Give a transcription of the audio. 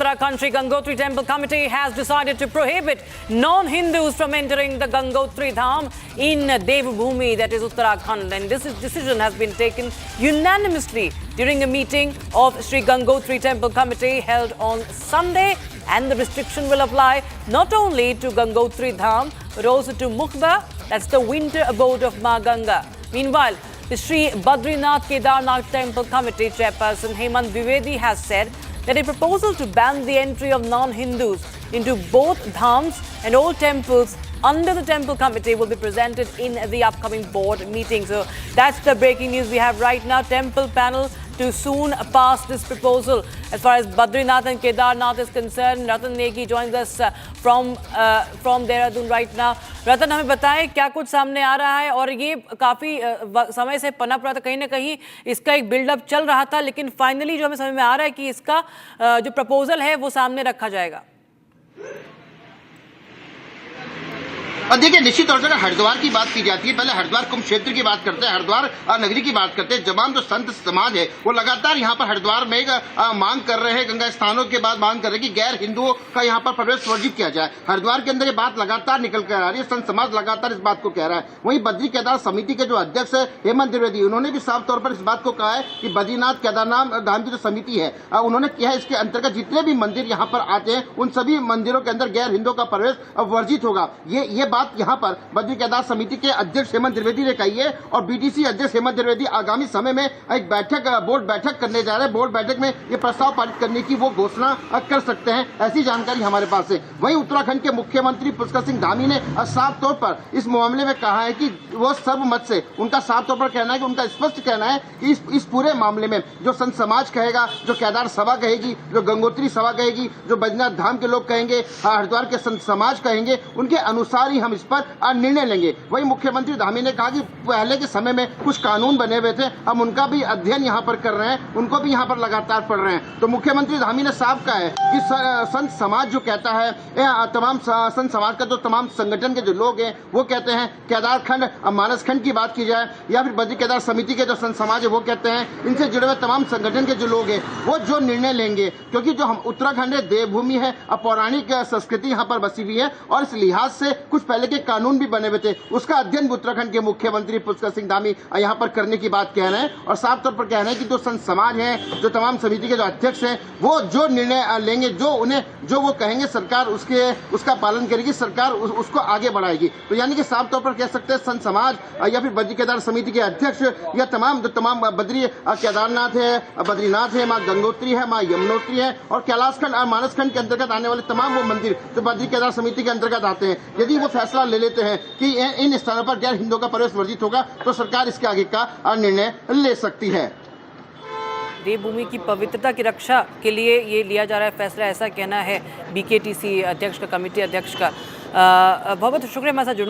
Uttarakhand Sri Gangotri Temple Committee has decided to prohibit non-Hindus from entering the Gangotri Dham in Devbhoomi, that is Uttarakhand. And this decision has been taken unanimously during a meeting of Sri Gangotri Temple Committee held on Sunday. And the restriction will apply not only to Gangotri Dham but also to Mukhba, that's the winter abode of Ma Ganga. Meanwhile, the Sri Badrinath Kedarnath Temple Committee chairperson Hemant Dwivedi has said that a proposal to ban the entry of non-Hindus into both dhams and all temples under the temple committee will be presented in the upcoming board meeting. So that's the breaking news we have right now. Temple panel to soon pass this proposal. As far as Badrinath and Kedarnath is concerned, Ratan Negi joins us from Dehradun right now. रतन, हमें बताएं क्या कुछ सामने आ रहा है, और ये काफ़ी समय से पनप रहा था, कहीं ना कहीं इसका एक बिल्डअप चल रहा था, लेकिन फाइनली जो हमें समझ में आ रहा है कि इसका जो प्रपोजल है वो सामने रखा जाएगा। और देखिए, निश्चित तौर से अगर हरिद्वार की बात की जाती है, पहले हरिद्वार कुंभ क्षेत्र की बात करते हैं, हरिद्वार नगरी की बात करते हैं। तमाम जो संत समाज है वो लगातार यहाँ पर हरिद्वार में मांग कर रहे हैं, गंगा स्नानों के बाद मांग कर रहे हैं कि गैर हिंदुओं का यहाँ पर प्रवेश वर्जित किया जाए। हरिद्वार के अंदर ये बात लगातार निकल कर आ रही है, संत समाज लगातार इस बात को कह रहा है। वहीं बद्री केदार समिति के जो अध्यक्ष है हेमंत द्विवेदी, उन्होंने भी साफ तौर पर इस बात को कहा है कि बद्रीनाथ केदारनाथ धाम की जो समिति है उन्होंने किया है, इसके अंतर्गत जितने भी मंदिर यहाँ पर आते हैं उन सभी मंदिरों के अंदर गैर हिंदुओं का प्रवेश वर्जित होगा। ये बात यहाँ पर बद्री केदार समिति के अध्यक्ष हेमंत द्विवेदी ने कही है। और बीटीसी अध्यक्ष हेमंत द्विवेदी आगामी समय में एक बोर्ड बैठक करने जा रहे हैं। बोर्ड बैठक में ये प्रस्ताव पारित करने की वो घोषणा कर सकते हैं, ऐसी जानकारी हमारे पास है। वहीं उत्तराखंड के मुख्यमंत्री पुष्कर सिंह धामी ने साफ तौर पर इस मामले में कहा है कि वो सर्वमत से, उनका साफ तौर पर कहना है कि उनका स्पष्ट कहना है कि इस पूरे मामले में जो संत समाज कहेगा, जो केदार सभा कहेगी, जो गंगोत्री सभा कहेगी, जो बद्रीनाथ धाम के लोग कहेंगे, हरिद्वार के संत समाज कहेंगे, उनके अनुसार ही हम इस पर निर्णय लेंगे। वहीं मुख्यमंत्री धामी ने कहा कि पहले के समय में कुछ कानून बने हुए थे, हम उनका भी अध्ययन यहाँ पर कर रहे हैं, उनको भी यहाँ पर लगातार पढ़ रहे हैं। तो मुख्यमंत्री धामी ने साफ कहा है कि संत समाज जो कहता है, तमाम संत समाज का जो तमाम संगठन के जो लोग हैं वो कहते हैं केदार खंड मानस खंड की बात की जाए, या फिर बद्री केदार समिति के जो संत समाज है वो कहते हैं, इनसे जुड़े हुए तमाम संगठन के जो लोग हैं वो जो निर्णय लेंगे, क्योंकि जो हम उत्तराखंड है देवभूमि है, पौराणिक संस्कृति यहाँ पर बसी हुई है और इस लिहाज से कुछ पहले के कानून भी बने हुए थे, उसका अध्ययन उत्तराखंड के मुख्यमंत्री पुष्कर सिंह धामी यहाँ पर करने की बात कह रहे हैं। और साफ तौर पर कह रहे हैं कि जो संत समाज है, जो तमाम समिति के जो अध्यक्ष हैं, वो जो निर्णय लेंगे, जो वो कहेंगे, सरकार उसका पालन करेगी, सरकार उसको आगे बढ़ाएगी। तो यानी कि साफ तौर पर कह सकते हैं संत समाज या फिर बद्री केदार समिति के अध्यक्ष या तमाम बद्री केदारनाथ है, बद्रीनाथ है, माँ गंगोत्री है, माँ यमुनोत्री है और कैलाश खंड और मानस खंड के अंतर्गत आने वाले तमाम वो मंदिर जो बद्री केदार समिति के अंतर्गत आते हैं, यदि वो फैसला ले लेते हैं कि इन स्थानों पर गैर हिंदुओं का प्रवेश वर्जित होगा तो सरकार इसके आगे का निर्णय ले सकती है। देवभूमि की पवित्रता की रक्षा के लिए ये लिया जा रहा है फैसला, ऐसा कहना है बीकेटीसी अध्यक्ष का, कमेटी अध्यक्ष का। बहुत शुक्रिया हमारे साथ जुड़ने